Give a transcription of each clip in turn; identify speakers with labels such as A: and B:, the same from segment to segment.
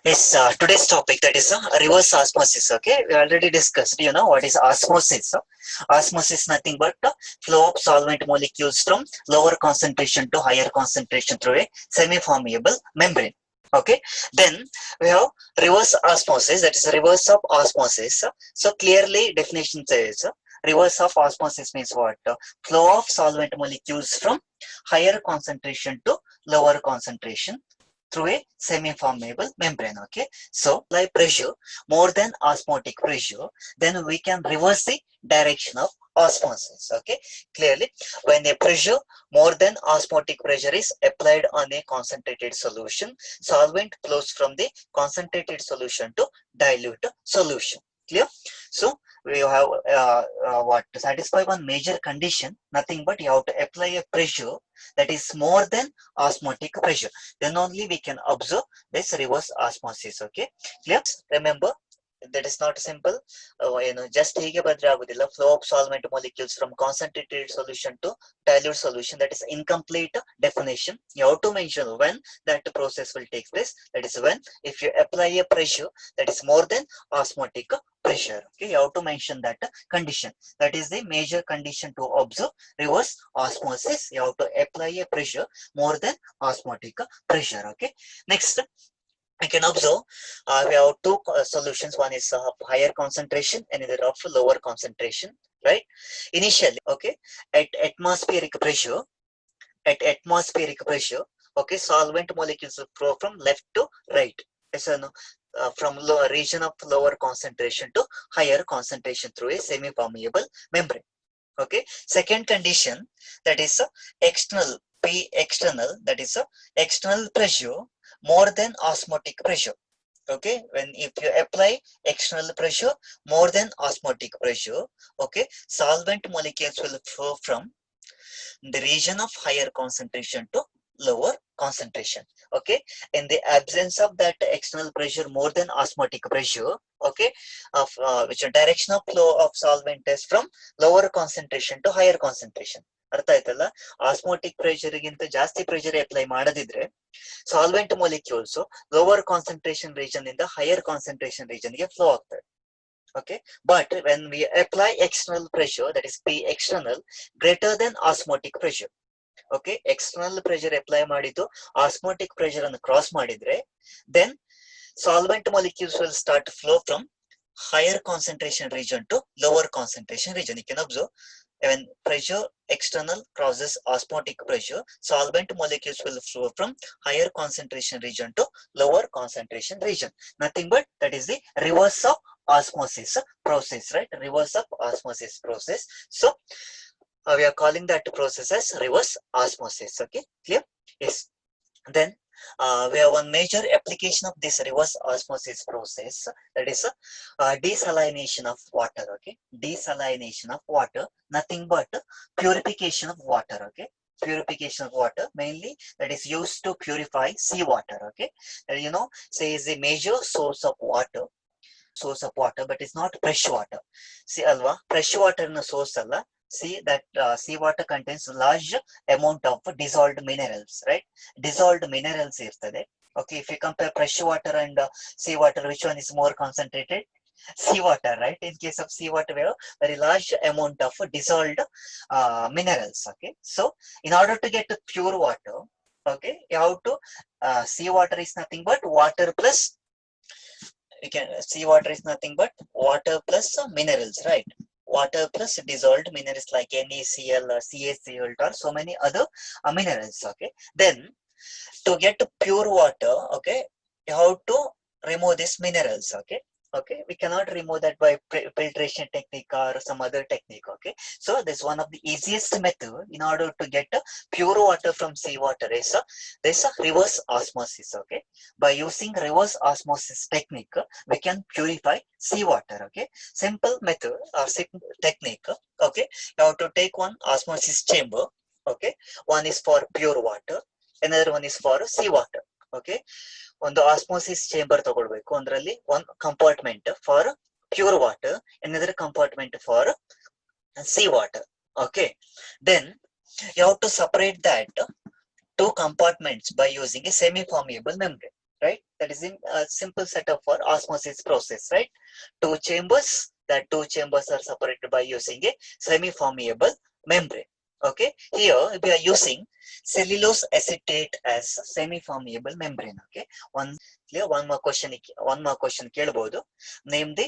A: Yes, today's topic that is reverse osmosis. Okay, we already discussed. You know what is osmosis? Osmosis nothing but flow of solvent molecules from lower concentration to higher concentration through a semi-permeable membrane. Okay, then we have reverse osmosis. That is reverse of osmosis. So clearly, definition says reverse of osmosis means what? Flow of solvent molecules from higher concentration to lower concentration through a semi-permeable membrane. Okay, so like pressure more than osmotic pressure, then we can reverse the direction of osmosis. Okay, clearly when a pressure more than osmotic pressure is applied on a concentrated solution, solvent flows from the concentrated solution to dilute solution. Clear? So we have what to satisfy one major condition, nothing but you have to apply a pressure that is more than osmotic pressure, then only we can observe this reverse osmosis. Okay, clear? Remember, that is not simple. Just ಹೀಗೆ ಬಂದ್ರೆ ಆಗುದಿಲ್ಲ. Flow of solvent molecules from concentrated solution to dilute solution, that is incomplete definition. You have to mention when that process will take place. That is when if you apply a pressure that is more than osmotic pressure. Okay, you have to mention that condition. That is the major condition to observe reverse osmosis. You have to apply a pressure more than osmotic pressure. Okay, next I can observe we have two solutions. One is higher concentration, another of lower concentration. Right? Initially, okay, at atmospheric pressure, okay, solvent molecules flow from left to right. So, no, from lower region of lower concentration to higher concentration through a semi-permeable membrane. Okay. Second condition, that is external P external, that is external pressure more than osmotic pressure. Okay, when if you apply external pressure more than osmotic pressure, okay, solvent molecules will flow from the region of higher concentration to lower concentration. Okay, in the absence of that external pressure more than osmotic pressure, okay, of which direction of flow of solvent is from lower concentration to higher concentration. ಅರ್ಥ ಆಯ್ತಲ್ಲ? Osmotic pressure ಗಿಂತ ಜಾಸ್ತಿ pressure apply ಮಾಡದಿದ್ರೆ solvent molecules lower concentration region ಇಂದ higher concentration region ಗೆ flow ಆಗ್ತವೆ. Okay, but when we apply external pressure, that is P external greater than osmotic pressure, okay, external pressure apply ಮಾಡಿದ್ದು osmotic pressure ಅನ್ನು cross ಮಾಡಿದ್ರೆ, then solvent molecules will start to flow from higher concentration region to lower concentration region. You can observe when pressure external crosses osmotic pressure, solvent molecules will flow from higher concentration region to lower concentration region. Nothing but that is the reverse of osmosis process, right? Reverse of osmosis process. So we are calling that process as reverse osmosis. Okay, clear? Yes. Then we have one major application of this reverse osmosis process, that is desalination of water. Okay, desalination of water, nothing but purification of water. Okay, purification of water, mainly that is used to purify seawater. Okay, say is a major source of water, but it's not fresh water. See alva, fresh water na source alla. See that seawater contains large amount of dissolved minerals, right? Dissolved minerals irtade. Okay, if you compare fresh water and seawater, which one is more concentrated? Seawater, right? In case of seawater, we have very large amount of dissolved minerals. Okay, so in order to get pure water, okay, you have to seawater is nothing but water plus, you can see water is nothing but water plus minerals, right? Water plus dissolved minerals like NaCl or CaCl or so many other minerals. Okay, then to get pure water, okay, you have to remove these minerals. Okay, okay, we cannot remove that by filtration technique or some other technique. Okay, so this one of the easiest method in order to get pure water from seawater is this reverse osmosis. Okay, by using reverse osmosis technique we can purify seawater. Okay, simple method or simple technique. Okay, you have to take one osmosis chamber. Okay, one is for pure water, another one is for seawater. Okay, ಒಂದು osmosis chamber ತಗೊಳ್ಬೇಕು, ಅದರಲ್ಲಿ ಒಂದು compartment for pure water, another compartment for sea water. Okay, then you have to separate that two compartments by using a semi-permeable membrane. right? That is in a simple setup for osmosis process, right? Two chambers, that two chambers are separated by using a semi-permeable membrane. Okay, here we are using cellulose acetate as semi-permeable membrane. Okay, one more question ಕೇಳಬಹುದು. Name the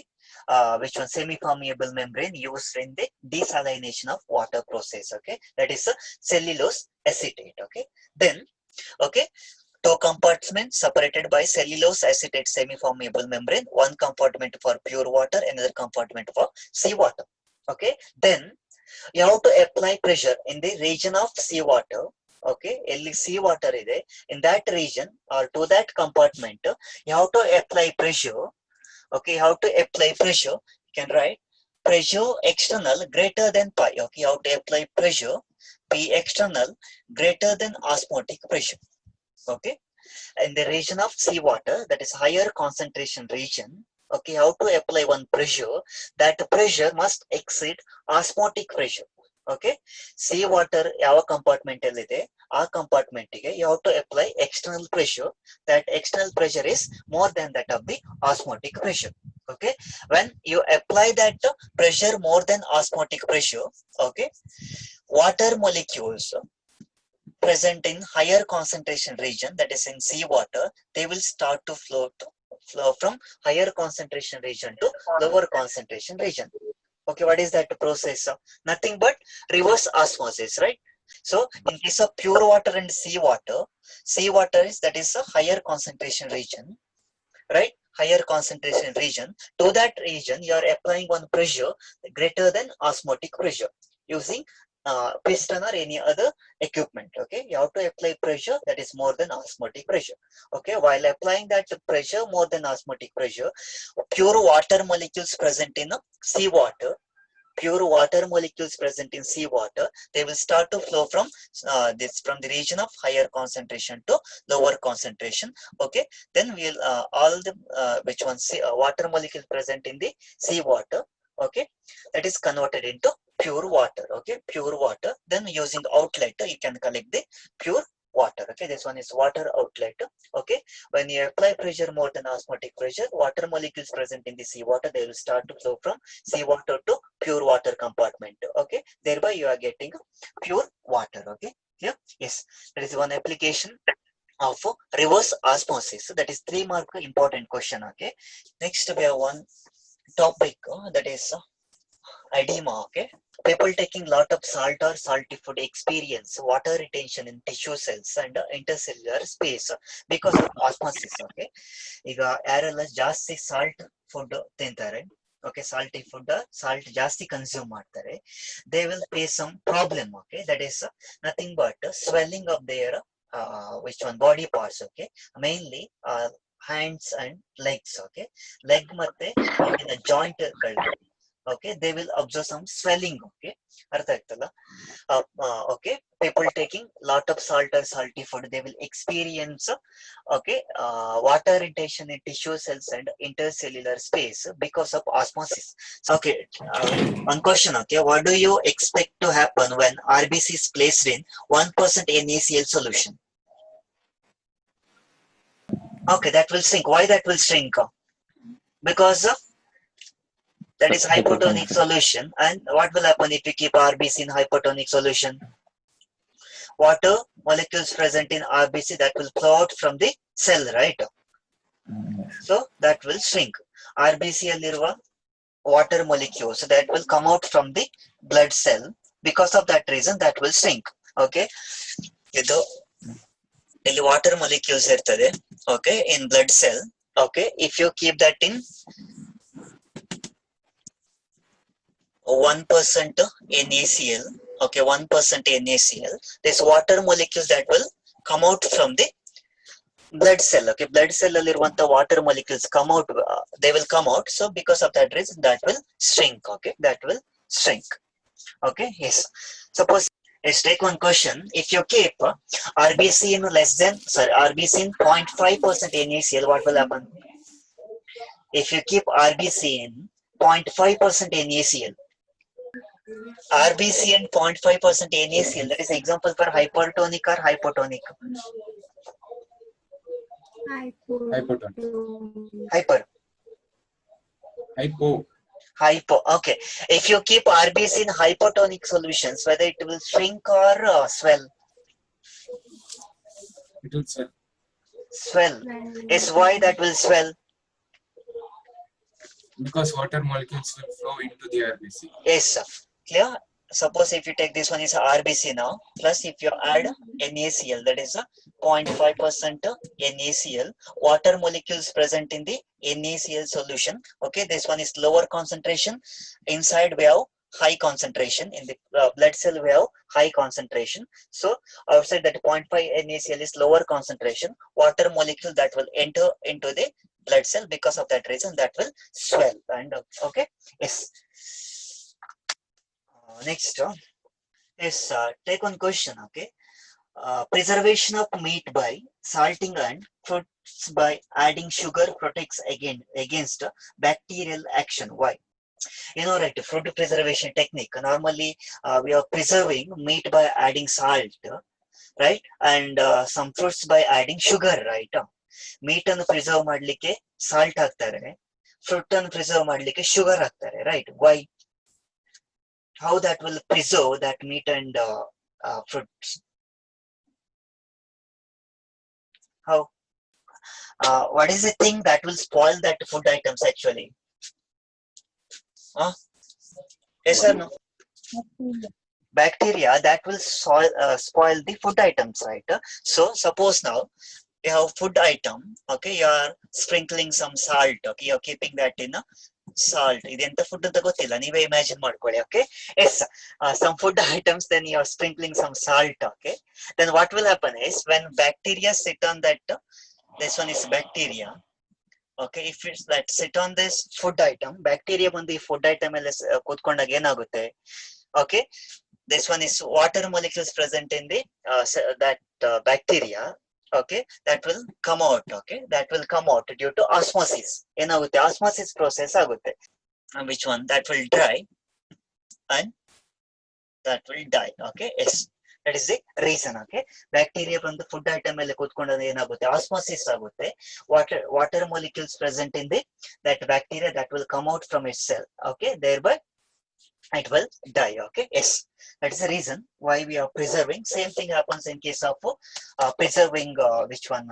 A: which one semi-permeable membrane used in the desalination of water process. Okay, that is a cellulose acetate. Okay, then okay, two compartments separated by cellulose acetate semi-permeable membrane, one compartment for pure water, another compartment for seawater. Okay, then you have to apply pressure in the region of seawater. Okay, ಎಲ್ಲಿ sea water ಇದೆ, in that region or to that compartment you have to apply pressure. Okay, you have to apply pressure. You can write pressure external greater than pi. Okay, you have to apply pressure P external greater than osmotic pressure. Okay, in the region of seawater, that is higher concentration region. Okay, how to apply one pressure? That pressure must exceed osmotic pressure. Okay, seawater ಯಾವ compartment ಅಲ್ಲಿ ಇದೆ ಆ compartment ಗೆ you have to apply external pressure. That external pressure is more than that of the osmotic pressure. Okay, when you apply that pressure more than osmotic pressure, okay, water molecules present in higher concentration region, that is in seawater, they will start to flow from higher concentration region to lower concentration region. Okay, what is that process? Nothing but reverse osmosis, right? So in case of pure water and seawater is that is a higher concentration region, right? Higher concentration region. To that region, you are applying one pressure greater than osmotic pressure using piston or any other equipment. Okay, you have to apply pressure that is more than osmotic pressure. Okay, while applying that pressure more than osmotic pressure, pure water molecules present in seawater, they will start to flow from from the region of higher concentration to lower concentration. Okay, then we'll all the which one water molecule present in the seawater, okay, that is converted into pure water. Okay, pure water, then using outlet you can collect the pure water. Okay, this one is water outlet. Okay, when you apply pressure more than osmotic pressure, water molecules present in the seawater, they will start to flow from seawater to pure water compartment. Okay, thereby you are getting pure water. Okay, yeah, yes, that is one application of reverse osmosis. That is 3-mark important question. Okay, next we have one topic that is edema. Okay, people taking lot of salt or salty food experience water retention in tissue cells and intercellular space because of osmosis. Okay, ಈಗ ಯಾರೆಲ್ಲ ಜಾಸ್ತಿ salt food ತಿಂತಾರೆ, okay, salty food salt ಜಾಸ್ತಿ consume ಮಾಡ್ತಾರೆ, they will face some problem. Okay, that is nothing but swelling of their which one body parts. Okay, mainly hands and legs. Okay, leg ಮತ್ತೆ ಕಾಲಿನ joint ಗಳು, okay, they will observe some swelling. Okay, ಅರ್ಥ ಆಯ್ತಲ್ಲ? Okay, people taking lot of salt or salty food, they will experience okay water retention in tissue cells and intercellular space because of osmosis. Okay, one question. Okay, what do you expect to happen when RBC is placed in 1% NaCl solution? Okay, that will shrink. Why that will shrink? Because that is hypotonic solution. And what will happen if you keep RBC in hypotonic solution? Water molecules present in RBC that will flow out from the cell, right? So that will shrink. RBC alliruva water molecules that will come out from the blood cell. Because of that reason, that will shrink. Okay, ಇದು ಇಲ್ಲಿ water molecules ಇರ್ತದೆ, okay, in blood cell. Okay, if you keep that in 1% NaCl, okay, 1% NaCl, this water molecules that will come out from the blood cell. Okay, blood cell alliruvanತ water molecules come out, they will come out. So because of that reason, that will shrink. Okay, that will shrink. Okay, yes, suppose let's take one question. If you keep RBC in RBC in 0.5% NaCl, what will happen? If you keep RBC in 0.5% NaCl, RBC and 0.5% NaCl, that is example for hypertonic or hypotonic.
B: Hypotonic.
A: Hyper. Hypo. Okay. If you keep RBC in hypotonic solutions, whether it will shrink or swell?
B: It will swell.
A: Swell. Is why that will swell?
B: Because water molecules will flow into the RBC.
A: Yes, sir. Clear? Suppose if you take this one is a RBC now, plus if you add NaCl, that is a 0.5% NaCl, water molecules present in the NaCl solution. Okay, this one is lower concentration. Inside we have high concentration. In the blood cell we have high concentration. So outside that 0.5 NaCl is lower concentration. Water molecule that will enter into the blood cell, because of that reason that will swell. And okay, yes. Next is take one question. Okay, preservation of meat by salting and fruits by adding sugar protects against bacterial action. Why? You know, right? Fruit preservation technique. Normally, we are preserving meat by adding salt, right? And some fruits by adding sugar, right? Meat and preserve madlike salt ಹಾಕ್ತಾರೆ, fruit and preserve madlike sugar ಹಾಕ್ತಾರೆ, right? Why? How that will preserve that meat and fruits? How? What is the thing that will spoil that food items actually? Yes or no? Bacteria that will spoil the food items, right? So suppose now you have food item, okay, you are sprinkling some salt, okay, you're keeping that in a salt. ಇದೆಂತ food ಅಂತ ಗೊತ್ತಿಲ್ಲ, ನೀವೇ imagine ಮಾಡ್ಕೊಳ್ಳಿ. Okay, yes, some food items, then you are sprinkling some salt. Okay, then what will happen is when bacteria sit on that, this one is bacteria. Okay, if it's that sit on this food item, bacteria ಬಂದು ಈ food item ಎಲ್ಲ ಕೂತ್ಕೊಂಡಾಗ ಏನಾಗುತ್ತೆ? Okay, this one is water molecules present in the that bacteria. Okay, that will come out. Okay, that will come out due to osmosis. ಏನಾಗುತ್ತೆ? Osmosis process ಆಗುತ್ತೆ. Which one? That will dry and that will die. Okay, yes, that is the reason. Okay, bacteria ಬಂದು food item ಮೇಲೆ ಕೂತ್ಕೊಂಡಾಗ ಏನಾಗುತ್ತೆ? Osmosis ಆಗುತ್ತೆ. Water molecules present in the that bacteria that will come out from its cell. Okay, thereby it will die. Okay, yes, that is the reason why we are preserving. Same thing happens in case of preserving which one,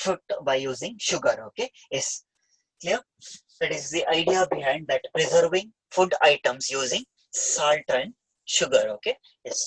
A: fruit by using sugar. Okay, yes, clear? That is the idea behind that, preserving food items using salt and sugar. Okay, yes.